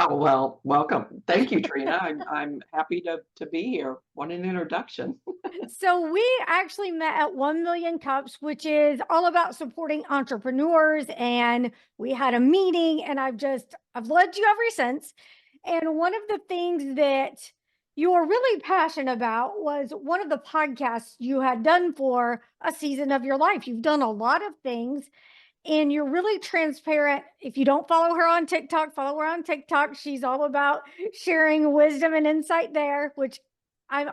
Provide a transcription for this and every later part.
Oh, well, welcome. Thank you, Trina. I'm happy to be here. What an introduction. So we actually met at 1 Million Cups, which is all about supporting entrepreneurs. And we had a meeting, and I've loved you ever since. And one of the things that you were really passionate about was one of the podcasts you had done for a season of your life. You've done a lot of things, and you're really transparent. If you don't follow her on TikTok, follow her on TikTok. She's all about sharing wisdom and insight there, which I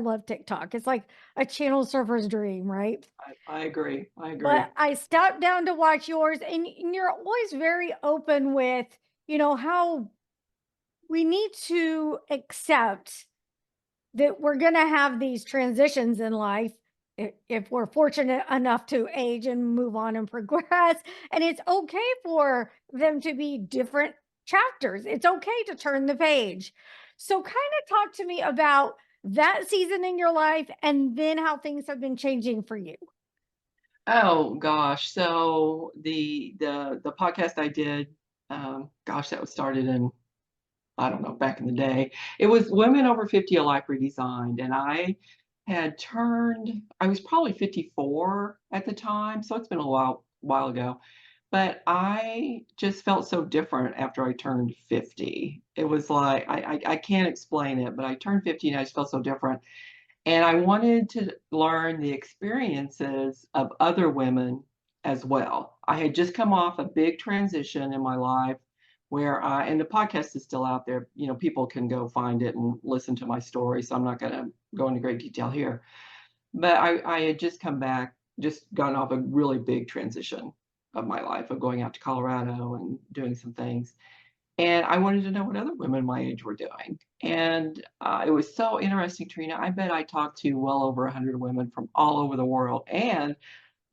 love TikTok. It's like a channel surfer's dream, right? I agree. I But agree. I stopped down to watch yours, and you're always very open with, how we need to accept that we're going to have these transitions in life if we're fortunate enough to age and move on and progress. And it's okay for them to be different chapters. It's okay to turn the page. So, kind of talk to me about that season in your life and then how things have been changing for you. Oh gosh. So the podcast I did, gosh, that was started in I don't know, back in the day. It was Women Over 50 A Life Redesigned. And I was probably 54 at the time. So it's been a while ago. But I just felt so different after I turned 50. It was like I can't explain it, but I turned 50 and I just felt so different. And I wanted to learn the experiences of other women as well. I had just come off a big transition in my life where and the podcast is still out there. You know, people can go find it and listen to my story. So I'm not going to go into great detail here. But I had just come back, just gotten off a really big transition of my life of going out to Colorado and doing some things. And I wanted to know what other women my age were doing. And it was so interesting, Trina. I bet I talked to well over 100 women from all over the world. And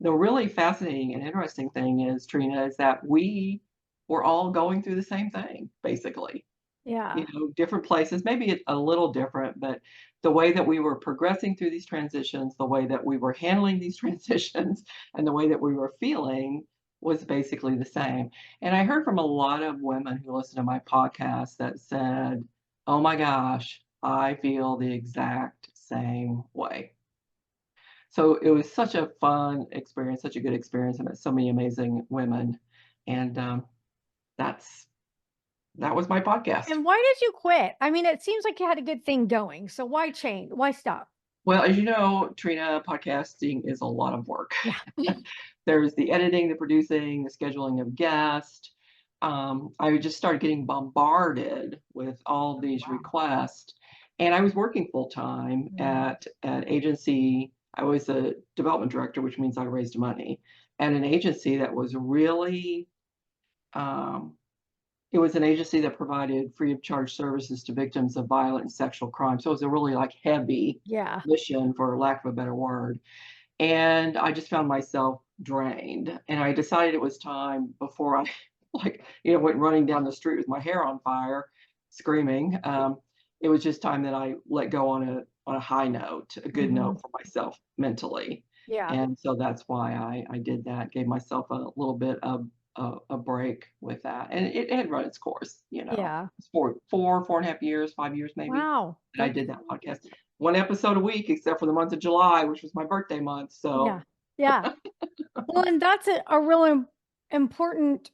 the really fascinating and interesting thing is, Trina, is that we were all going through the same thing, basically. Yeah. Different places, maybe it's a little different, but the way that we were progressing through these transitions, the way that we were handling these transitions, and the way that we were feeling was basically the same. And I heard from a lot of women who listen to my podcast that said, "Oh my gosh, I feel the exact same way." So it was such a fun experience, such a good experience. I met so many amazing women, and that's that was my podcast. And why did you quit? I mean, it seems like you had a good thing going. So why change? Why stop? Well, as you know, Trina, podcasting is a lot of work. Yeah. There's the editing, the producing, the scheduling of guests. I just started getting bombarded with all these Wow. requests, and I was working full time Mm. at an agency. I was a development director, which means I raised money at an agency that was really um, it was an agency that provided free of charge services to victims of violent and sexual crime. So it was a really like heavy Yeah. mission, for lack of a better word. And I just found myself drained. And I decided it was time before I went running down the street with my hair on fire, screaming. It was just time that I let go on a high note, a good Hmm. note for myself mentally. Yeah. And so that's why I did that, gave myself a little bit of a break with that. And it had run its course. Yeah. It's 4.5 years, 5 years maybe Wow. that I That's did that podcast. One episode a week, except for the month of July, which was my birthday month. yeah. So Yeah. Well, and that's a really important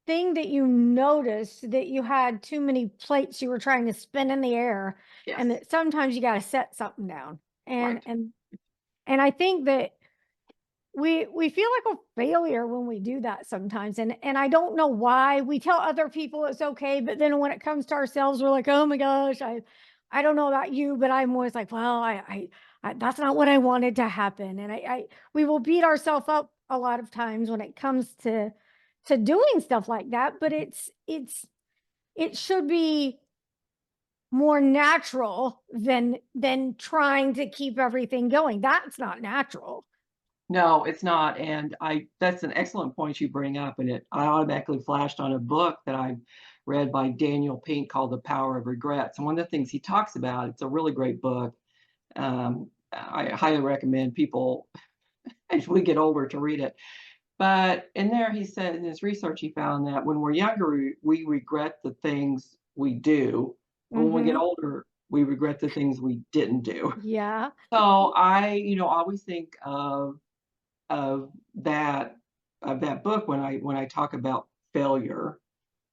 thing that you noticed, that you had too many plates you were trying to spin in the air, and yes, that sometimes you got to set something down. And right. and and I think that we feel like a failure when we do that sometimes, and I don't know why. We tell other people it's okay, but then when it comes to ourselves, we're like, oh my gosh, I don't know about you, but I'm always like, well, I that's not what I wanted to happen. And I we will beat ourselves up a lot of times when it comes to doing stuff like that, but it should be more natural than trying to keep everything going. That's not natural. No, it's not. And I that's an excellent point you bring up. And I automatically flashed on a book that I read by Daniel Pink called The Power of Regrets. And one of the things he talks about, it's a really great book. I highly recommend people as we get older to read it. But in there, he said in his research, he found that when we're younger, we regret the things we do. But when we get Mm-hmm. older, we regret the things we didn't do. Yeah. So I, always think of that of that book when I talk about failure,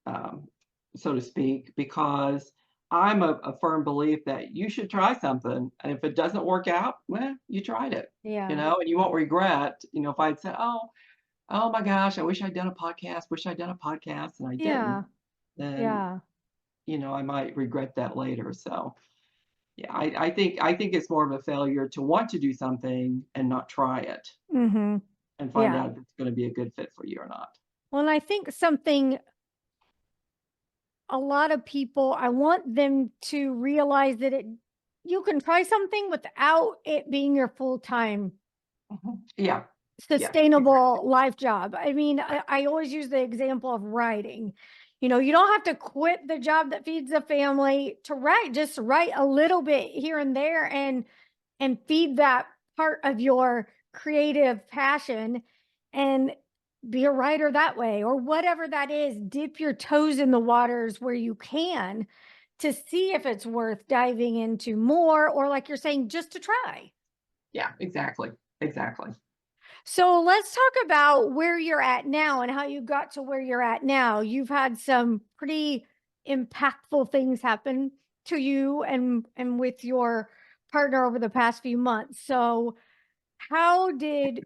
um, so to speak, because I'm a firm belief that you should try something, and if it doesn't work out, well, you tried it, Yeah. and you won't regret. If I'd said, oh my gosh, I wish I'd done a podcast, and I didn't, Yeah. then Yeah. I might regret that later. So yeah, I think it's more of a failure to want to do something and not try it Mm-hmm. and find Yeah. out if it's going to be a good fit for you or not. Well, and I think something a lot of people, I want them to realize that you can try something without it being your full-time Yeah, yeah, sustainable life job. I mean, I always use the example of writing. You don't have to quit the job that feeds the family to write, just write a little bit here and there and feed that part of your creative passion and be a writer that way, or whatever that is. Dip your toes in the waters where you can to see if it's worth diving into more, or like you're saying, just to try. yeah, exactly, exactly. So let's talk about where you're at now and how you got to where you're at now. You've had some pretty impactful things happen to you and with your partner over the past few months. So how did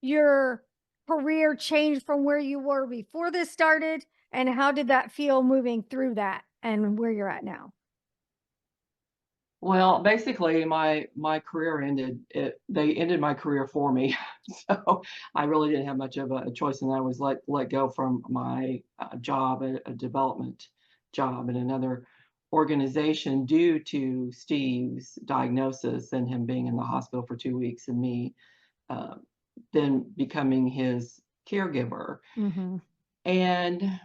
your career change from where you were before this started? And how did that feel moving through that and where you're at now? Well, basically, my career ended. They ended my career for me, so I really didn't have much of a choice, and I was let go from my job, a development job in another organization, due to Steve's diagnosis and him being in the hospital for 2 weeks, and me uh, then becoming his caregiver. Mm-hmm. And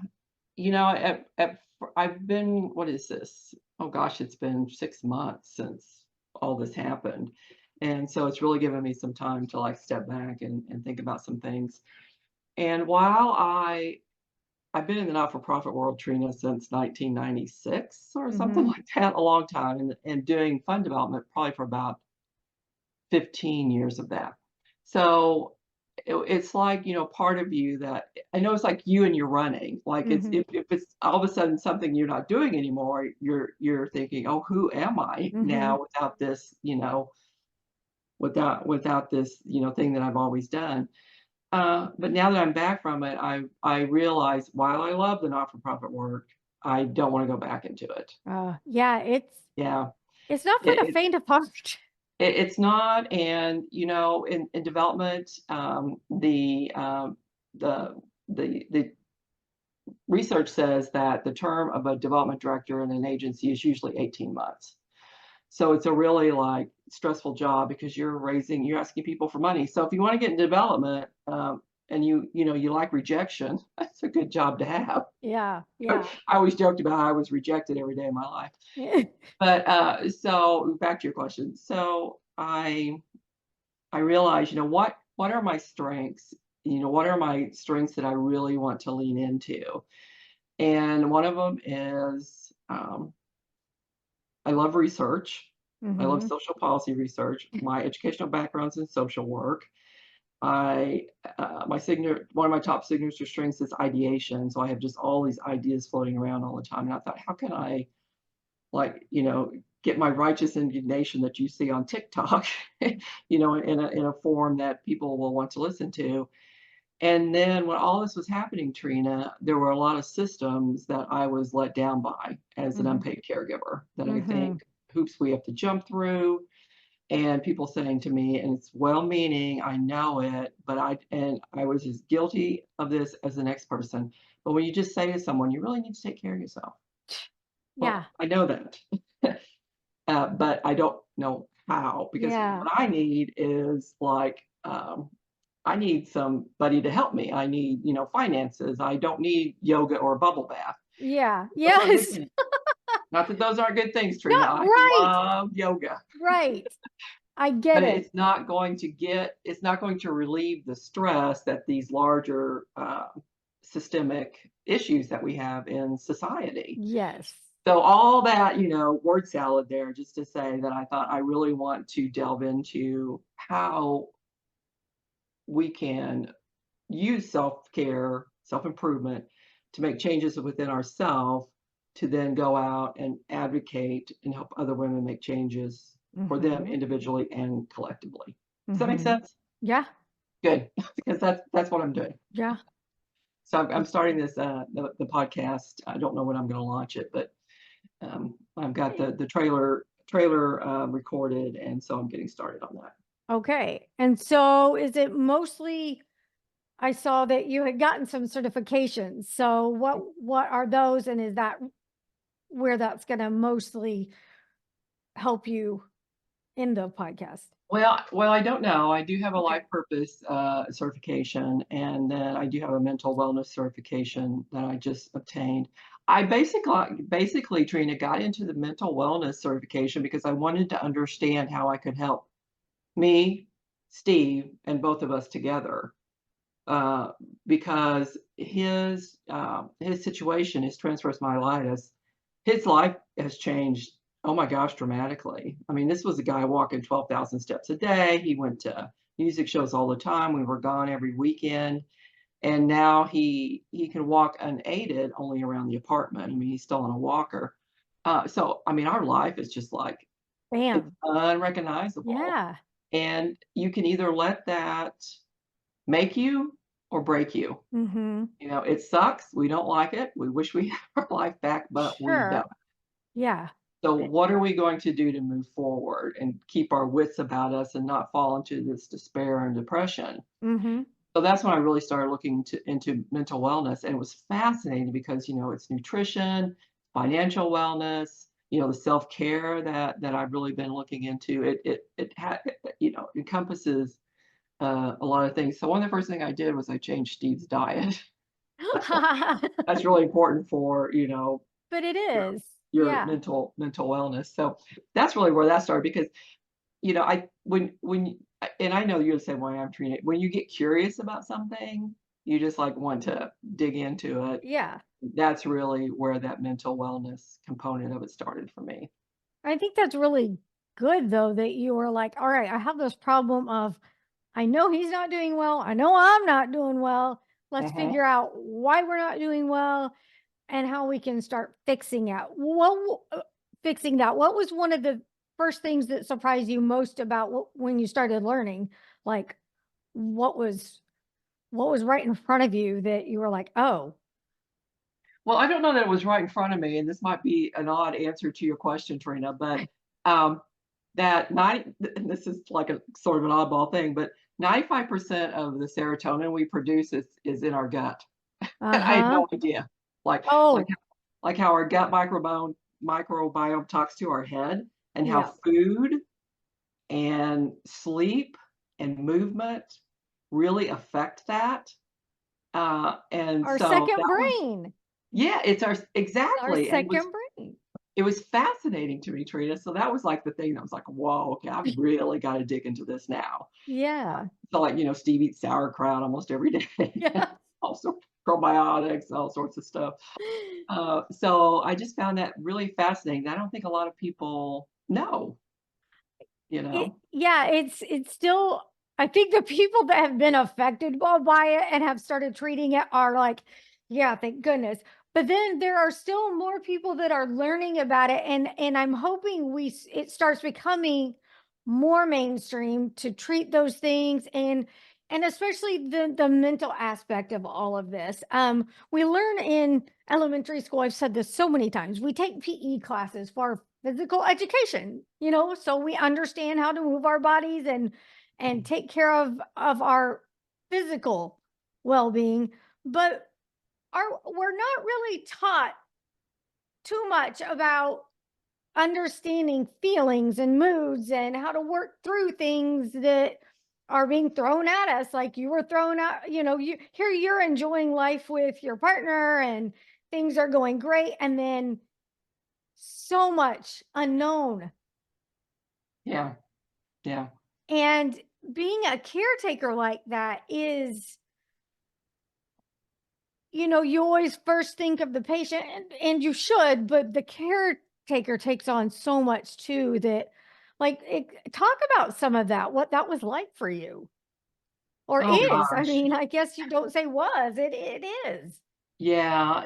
I've been, what is this? Oh gosh, it's been 6 months since all this happened. And so it's really given me some time to like step back and think about some things. And while I've been in the not-for-profit world, Trina, since 1996 or something Mm-hmm. like that, a long time, and doing fund development probably for about 15 years of that. So it's like, part of you that I know it's like you and you're running. Like it's Mm-hmm. if it's all of a sudden something you're not doing anymore, you're thinking, oh, who am I Mm-hmm. now without this, without this, thing that I've always done. But now that I'm back from it, I realize while I love the not-for-profit work, I don't want to go back into it. Yeah, Yeah. it's not for the It, faint of heart. it's not, and in development, the the research says that the term of a development director in an agency is usually 18 months. So it's a really like stressful job because you're asking people for money. So if you want to get in development, and you like rejection, that's a good job to have. Yeah, I yeah. always joked about how I was rejected every day of my life. But so back to your question. So I realize, what are my strengths? What are my strengths that I really want to lean into? And one of them is, I love research. I love Mm-hmm. social policy research. My educational background's in social work. I one of my top signature strengths is ideation. So I have just all these ideas floating around all the time. And I thought, how can I, like, get my righteous indignation that you see on TikTok, in a form that people will want to listen to. And then when all this was happening, Trina, there were a lot of systems that I was let down by as an Mm-hmm. unpaid caregiver that I Mm-hmm. think hoops we have to jump through. And people saying to me, and it's well meaning, I know it, but I was as guilty of this as the next person. But when you just say to someone, you really need to take care of yourself. Yeah, Well, I know that. But I don't know how, because yeah, what I need is like, I need somebody to help me. I need, finances. I don't need yoga or a bubble bath. yeah, Those aren't good yes. things. Not that those aren't good things, Trina. Not I right, love yoga. right. I get but it. it's not going to relieve the stress that these larger, systemic issues that we have in society. Yes. So all that, word salad there just to say that I thought I really want to delve into how we can use self-care, self-improvement to make changes within ourselves to then go out and advocate and help other women make changes for them Mhm. individually and collectively. Does that make Mhm. sense? Yeah. Good, because that's what I'm doing. Yeah. So I'm starting this the podcast. I don't know when I'm going to launch it, but I've got the trailer recorded, and so I'm getting started on that. Okay. And so is it mostly I saw that you had gotten some certifications. So what are those and is that where that's going to mostly help you in the podcast? Well, I don't know. I do have a Okay. life purpose certification, and then I do have a mental wellness certification that I just obtained. I basically, Trina, got into the mental wellness certification because I wanted to understand how I could help me, Steve, and both of us together. Uh, because his situation, his transverse myelitis, his life has changed. Oh my gosh, dramatically. I mean, this was a guy walking 12,000 steps a day. He went to music shows all the time. We were gone every weekend, and now he can walk unaided only around the apartment. I mean, he's still on a walker. So I mean, our life is just like it's Bam. unrecognizable, Yeah. and you can either let that make you or break you. Mhm. It sucks. We don't like it. We wish we had our life back, but we don't. Sure. Yeah. So, Eh, what are we going to do to move forward and keep our wits about us and not fall into this despair and depression? Mhm. So that's when I really started looking into mental wellness, and it was fascinating because it's nutrition, financial wellness, the self care that I've really been looking into. Encompasses a lot of things. So one of the first thing I did was I changed Steve's diet. That's really important for, But it your is. your Yeah. mental wellness. So that's really where that started because, I and I know you're the same way I'm treating it. When you get curious about something, you just like want to dig into it. Yeah. That's really where that mental wellness component of it started for me. I think that's really good though that you were like, all right, I have this problem of I know he's not doing well. I know I'm not doing well. Let's Mhm. figure out why we're not doing well and how we can start fixing that. What was one of the first things that surprised you most about when you started learning? Like what was what was right in front of you that you were like, "Oh, Well, I don't know that it was right in front of me, and this might be an odd answer to your question, Trina, but um, that 90, and this is like a sort of an oddball thing, but 95% of the serotonin we produce is in our gut. And I had uh-huh. no idea. Like like Oh, like how our gut microbiome talks to our head and how yeah. food and sleep and movement really affect that. And Our so second that was brain. yeah, it's Our exactly, and second brain." it was fascinating to me, Trina. So that was like the thing that was like, whoa, okay, I've really got to dig into this now. Yeah. So like, Steve eats sauerkraut almost every day, Yeah. also probiotics, all sorts of stuff. So I just found that really fascinating. I don't think a lot of people know, you It know. yeah, it's still I think the people that have been affected by it and have started treating it are like, yeah, thank goodness. But then there are still more people that are learning about it and I'm hoping it starts becoming more mainstream to treat those things and especially the mental aspect of all of this. We learn in elementary school, I've said this so many times, we take PE classes for physical education, so we understand how to move our bodies and take care of our physical well-being, but we're not really taught too much about understanding feelings and moods and how to work through things that are being thrown at us like you were thrown out, you're enjoying life with your partner and things are going great and then so much unknown. Yeah. Yeah. And being a caretaker like that is, you always first think of the patient, and you should, but the caretaker takes on so much too that, like, talk about some of that, what that was like for you or Oh is. I gosh. mean, I guess you don't say was, it is. Yeah,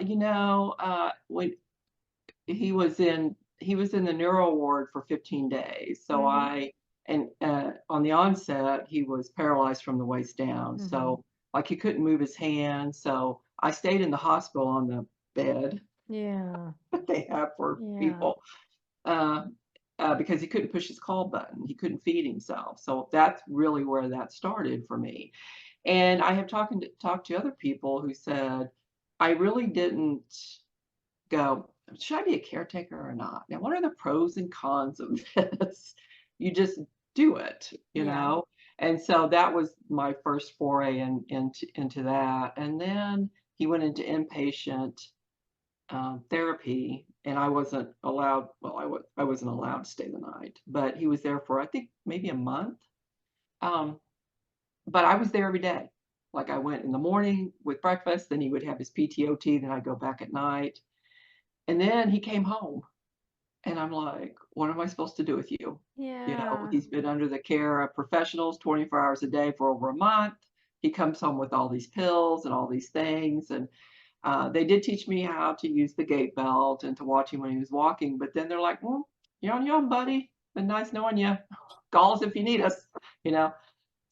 when he was in the neuro ward for 15 days. So Mhm. on the onset, he was paralyzed from the waist down. Mhm. So like he couldn't move his hands. So I stayed in the hospital on the bed Yeah. that they have for Yeah. people uh, because he couldn't push his call button. He couldn't feed himself. So that's really where that started for me. And I have talked to other people who said, I really didn't go, should I be a caretaker or not? Now, what are the pros and cons of this? You just do it, you Yeah. know? And so that was my first foray into that. And then he went into inpatient therapy, and I wasn't allowed. Well, I wasn't allowed to stay the night, but he was there for I think maybe a month. Um, but I was there every day. Like I went in the morning with breakfast, then he would have his PTOT, then I'd go back at night. And then he came home and I'm like, what am I supposed to do with you? Yeah. He's been under the care of professionals 24 hours a day for over a month. He comes home with all these pills and all these things. And they did teach me how to use the gait belt and to watch him when he was walking. But then they're like, well, you're on your own, buddy. Been nice knowing you. Call us if you need us, you know.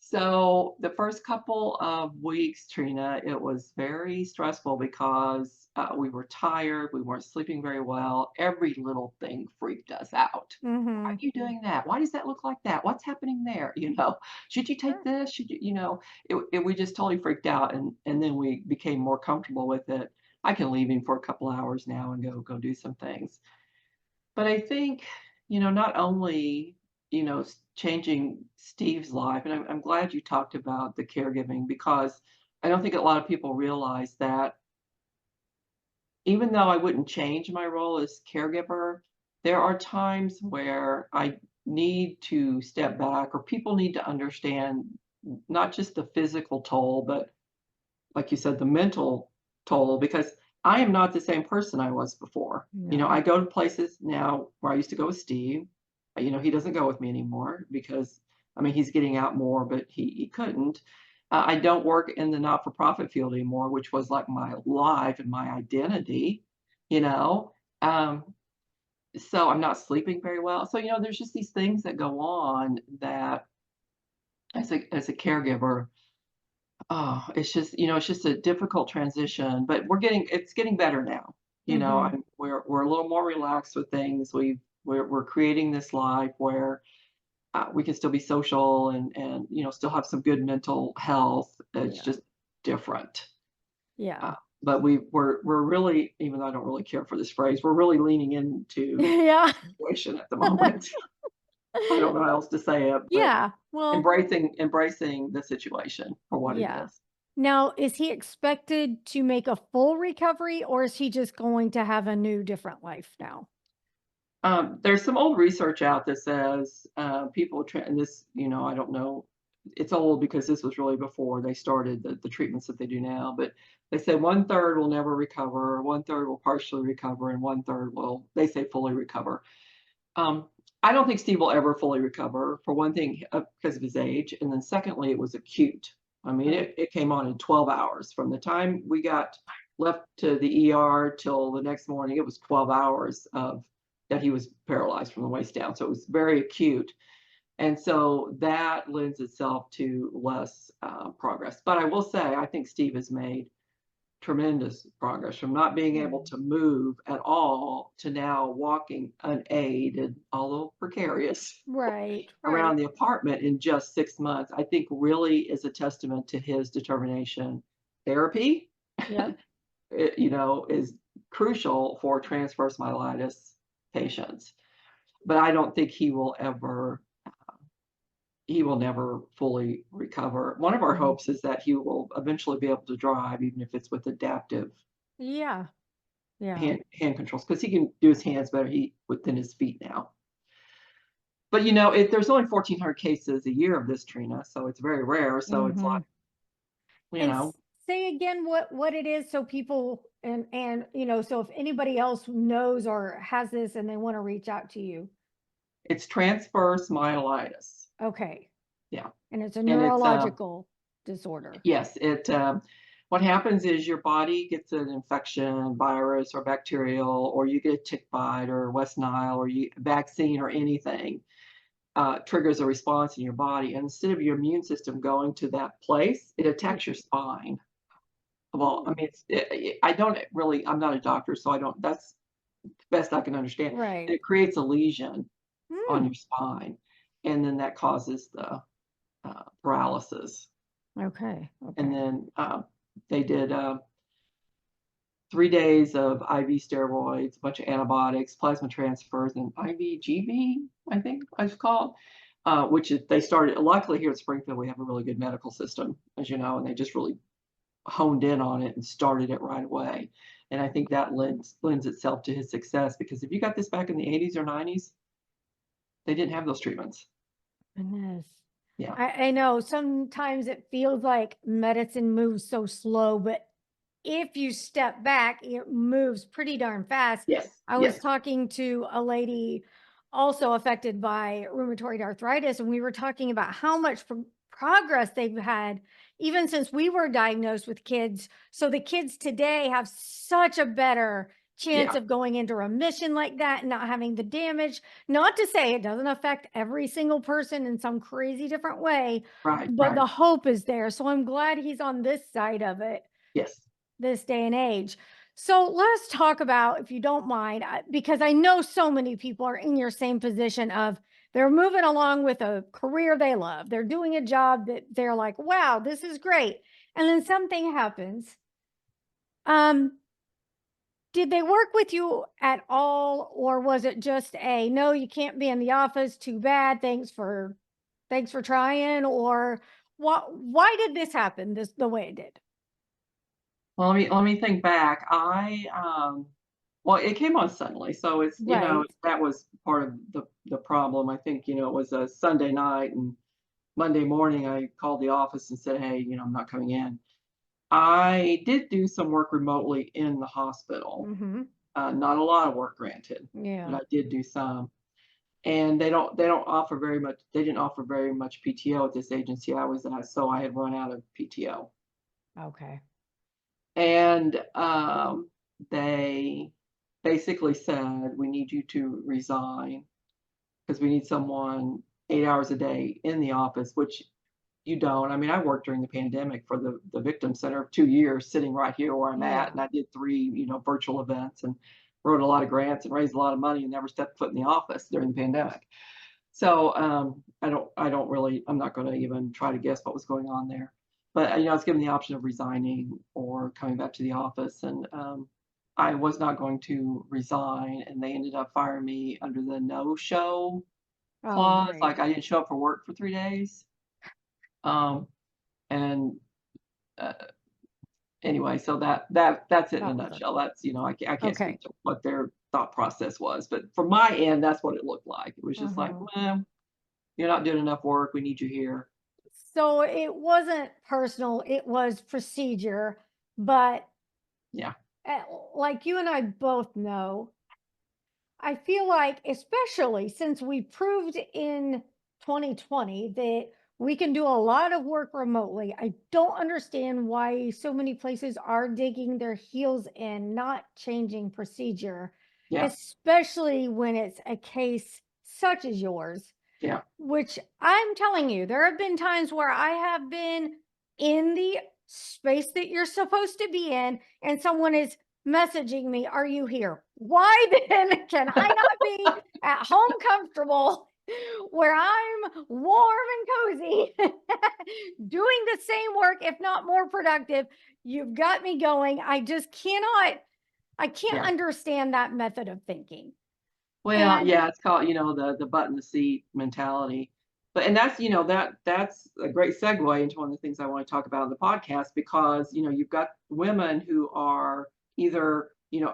So the first couple of weeks, Trina, it was very stressful because we were tired, we weren't sleeping very well. Every little thing freaked us out. Why are Mhm. you doing that? Why does that look like that? What's happening there? Should you take Sure. this? We just totally freaked out, and then we became more comfortable with it. I can leave him for a couple hours now and go do some things. But I think, not only, changing Steve's life, and I'm glad you talked about the caregiving because I don't think a lot of people realize that even though I wouldn't change my role as caregiver, there are times where I need to step back or people need to understand not just the physical toll, but like you said, the mental toll because I am not the same person I was before. No. I go to places now where I used to go with Steve. He doesn't go with me anymore because I mean he's getting out more, but he couldn't. I don't work in the not-for-profit field anymore, which was like my life and my identity, you know. Um, so I'm not sleeping very well. So there's just these things that go on that as a caregiver, oh, it's just a difficult transition, but it's getting better now. Mhm. We're a little more relaxed with things. We're creating this life where we can still be social and still have some good mental health. It's Yeah. just different. Yeah. Uh, but we're really, even though I don't really care for this phrase, we're really leaning into Yeah. the situation at the moment. I don't know how else to say it, but Yeah. Well, embracing the situation for what it yeah. is. Now, is he expected to make a full recovery, or is he just going to have a new, different life now? There's some old research out that says and this, I don't know, it's old because this was really before they started the treatments that they do now, but they say one third will never recover, one third will partially recover, and one third will, they say, fully recover. Um, I don't think Steve will ever fully recover, for one thing, because of his age, and then secondly, it was acute. I mean, Oh, it came on in 12 hours. From the time we got left to the ER till the next morning, it was 12 hours of that he was paralyzed from the waist down. So it was very acute. And so that lends itself to less progress. But I will say, I think Steve has made tremendous progress from not being able good. to move at all to now walking unaided, although precarious, Right, around right. the apartment in just 6 months, I think really is a testament to his determination. Therapy, Yep. is crucial for transverse myelitis patients, but I don't think he will never fully recover. One of our Mhm. hopes is that he will eventually be able to drive, even if it's with adaptive Yeah. Yeah. hand controls because he can do his hands better than his feet now. But, there's only 1,400 cases a year of this, Trina, so it's very rare, so it's like, Mhm. you And know, say again what it is so people and so if anybody else knows or has this and they want to reach out to you. it's transverse myelitis. Okay. Yeah, And it's a and it's, neurological disorder. yes, what happens is your body gets an infection, virus or bacterial, or you get a tick bite or West Nile or vaccine or anything, triggers a response in your body. And instead of your immune system going to that place, it Mm. attacks your spine. Well, I Oh, mean, I don't really, I'm not a doctor, so I don't, that's the best I can understand. right. It creates a lesion on Hmm. your spine, and then that causes the paralysis. Okay. And Okay. then they did 3 days of IV steroids, a bunch of antibiotics, plasma transfers, and IVGV, I think it's called, which is they started. Luckily, here at Springfield, we have a really good medical system, as you know, and they just really honed in on it and started it right away. And I think that lends itself to his success because if you got this back in the 80s or 90s, they didn't have those treatments. Goodness. Yeah. I know sometimes it feels like medicine moves so slow, but if you step back, it moves pretty darn fast. Yes. I was Yes. talking to a lady also affected by rheumatoid arthritis, and we were talking about how much progress they've had even since we were diagnosed with kids. So the kids today have such a better chance Yeah. of going into remission like that and not having the damage. Not to say it doesn't affect every single person in some crazy different way, Right. but Right. the hope is there. So I'm glad he's on this side of it Yes. this day and age. So let's talk about, if you don't mind, because I know so many people are in your same position of they're moving along with a career they love. They're doing a job that they're like, wow, this is great. And then something happens. Um, did they work with you at all, or was it just a no, you can't be in the office, too bad, thanks for trying, or why did this happen this the way it did? Well, let me think back. Well, it came on suddenly, so it's Right. that was part of the problem. I think it was a Sunday night, and Monday morning I called the office and said, "Hey, I'm not coming in." I did do some work remotely in the hospital. Mm-hmm. Not a lot of work, granted, but Yeah. I did do some. And they don't offer very much. They didn't offer very much PTO at this agency I was at, so I had run out of PTO. Okay. And they basically said, "We need you to resign because we need someone 8 hours a day in the office," which you don't. I mean, I worked during the pandemic for the Victim Center 2 years, sitting right here where I'm at, Yeah. and I did three, virtual events and wrote a lot of grants and raised a lot of money and never stepped foot in the office during the pandemic. So I don't really, I'm not going to even try to guess what was going on there. But I was given the option of resigning or coming back to the office, and I was not going to resign, and they ended up firing me under the no-show Oh, clause, great. like I didn't show up for work for 3 days. Um, and uh, anyway, so that's it in a That was it. nutshell. That's I can't Okay. speak to what their thought process was, but from my end, that's what it looked like. It was just like, Mhm. well, you're not doing enough work. We need you here. So it wasn't personal, it was procedure, but Yeah. uh, like you and I both know, I feel like, especially since we proved in 2020 that we can do a lot of work remotely, I don't understand why so many places are digging their heels in, not changing procedure, Yeah. especially when it's a case such as yours. Yeah. Which I'm telling you, there have been times where I have been in the space that you're supposed to be in, and someone is messaging me, "Are you here?" Why then can I not be at home comfortable where I'm warm and cozy doing the same work, if not more productive? You've got me going. I can't Yeah. understand that method of thinking. Well, And yeah, it's called, the butt in the seat mentality. But and that's a great segue into one of the things I want to talk about in the podcast because, you've got women who are either,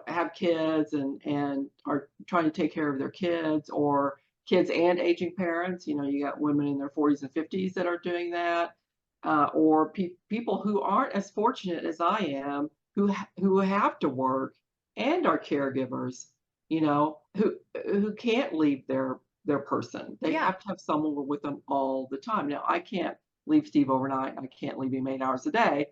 have kids and are trying to take care of their kids or kids and aging parents. You got women in their 40s and 50s that are doing that, or people who aren't as fortunate as I am, who have to work and are caregivers. Who can't leave their person. They Yeah. have to have someone with them all the time. Now, I can't leave Steve overnight. I can't leave him 8 hours a day,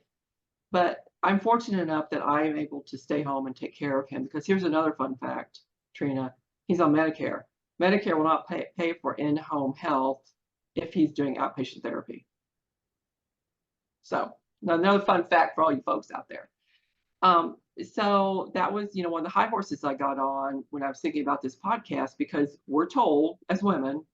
but I'm fortunate enough that I am able to stay home and take care of him, because here's another fun fact, Trina. He's on Medicare. Medicare will not pay for in-home health if he's doing outpatient therapy. So another fun fact for all you folks out there. So that was, one of the high horses I got on when I was thinking about this podcast, because we're told as women,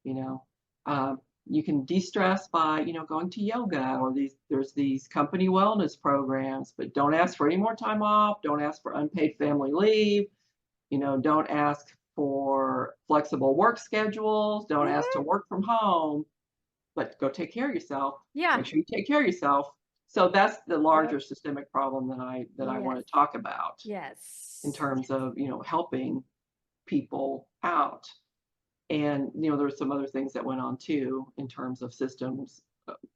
you know, you can de-stress by, going to yoga, or there's these company wellness programs, but don't ask for any more time off. Don't ask for unpaid family leave. Don't ask for flexible work schedules. Don't ask to Mhm. work from home, but go take care of yourself. Yeah. Make sure you take care of yourself. So that's the larger Yep. systemic problem that I want Yes. to talk about in Yes. terms of, helping people out. And, there's some other things that went on too in terms of systems,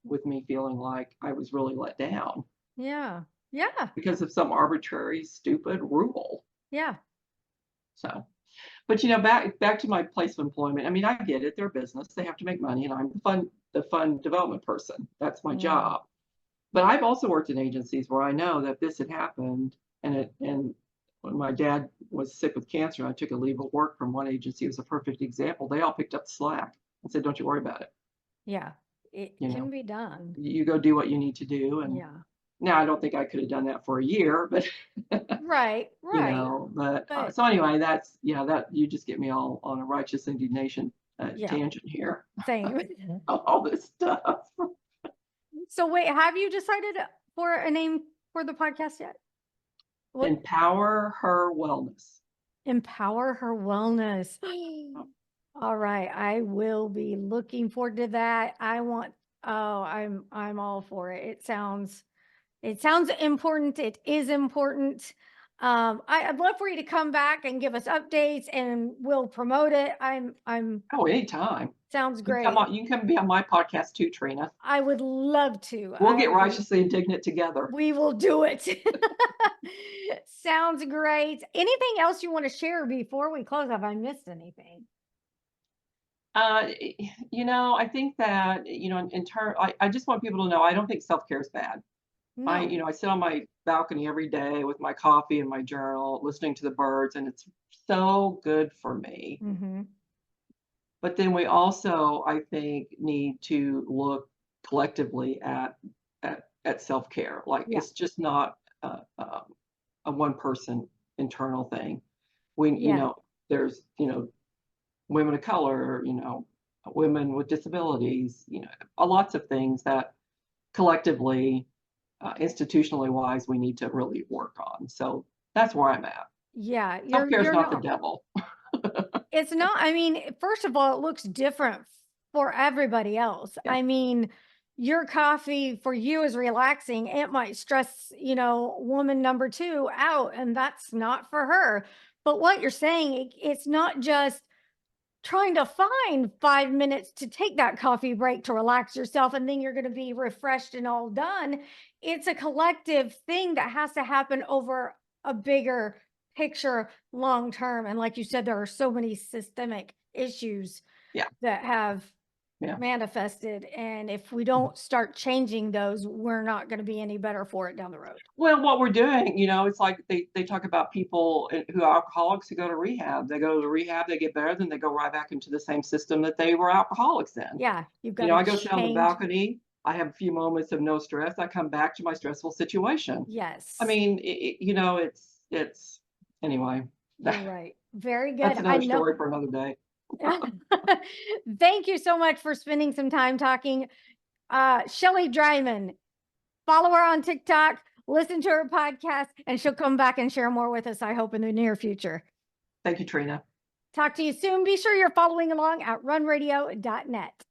with me feeling like I was really let down Yeah. Yeah. because of some arbitrary, stupid rule. Yeah. So, but back to my place of employment. I mean, I get it. They're a business. They have to make money, and I'm the fun development person. That's my Mm. job. But I've also worked in agencies where I know that this had happened, and when my dad was sick with cancer, I took a leave of work from one agency. It was a perfect example. They all picked up the slack and said, "Don't you worry about it. Yeah. It You can know, be done. you go do what you need to do." And Yeah. now I don't think I could have done that for a year, but Right. Right. But so anyway, that's that you just get me all on a righteous indignation yeah, tangent here. same. All this stuff. So wait, have you decided for a name for the podcast yet? What? Empower her wellness. Empower her wellness. All right, I will be looking forward to that. I'm all for it. It sounds important. It is important. I'd love for you to come back and give us updates, and we'll promote it. I'm Oh, anytime. sounds You can come great. on. You can come be on my podcast too, Trina. I would love to. We'll get righteously indignant together. We will do it. Sounds great. Anything else you want to share before we close? Have I missed anything? I think that, in turn, I just want people to know I don't think self-care is bad. No. I sit on my balcony every day with my coffee and my journal, listening to the birds, and it's so good for me. Mm-hmm. But then we also, I think, need to look collectively at self-care. Like, Yeah. it's just not a one person internal thing. We, Yeah. there's, women of color, women with disabilities, lots of things that collectively, institutionally wise, we need to really work on. So that's where I'm at. Yeah. Self-care is You're not the not. devil. It's not. I mean, first of all, it looks different for everybody else. Yeah. I mean, your coffee for you is relaxing. It might stress, woman number two out, and that's not for her. But what you're saying, it's not just trying to find 5 minutes to take that coffee break to relax yourself, and then you're going to be refreshed and all done. It's a collective thing that has to happen over a bigger picture long term. And like you said, there are so many systemic issues Yeah. that have Yeah. manifested. And if we don't start changing those, we're not going to be any better for it down the road. Well, what we're doing, it's like they talk about people who are alcoholics who go to rehab. They go to rehab, they get better, then they go right back into the same system that they were alcoholics in. Yeah. You've got to I go sit on the change. balcony. I have a few moments of no stress. I come back to my stressful situation. Yes. I mean, it's anyway. You're right. Very good. That's I another know. story for another day. Thank you so much for spending some time talking. Shelly Drymon, follow her on TikTok, listen to her podcast, and she'll come back and share more with us, I hope, in the near future. Thank you, Trina. Talk to you soon. Be sure you're following along at runradio.net.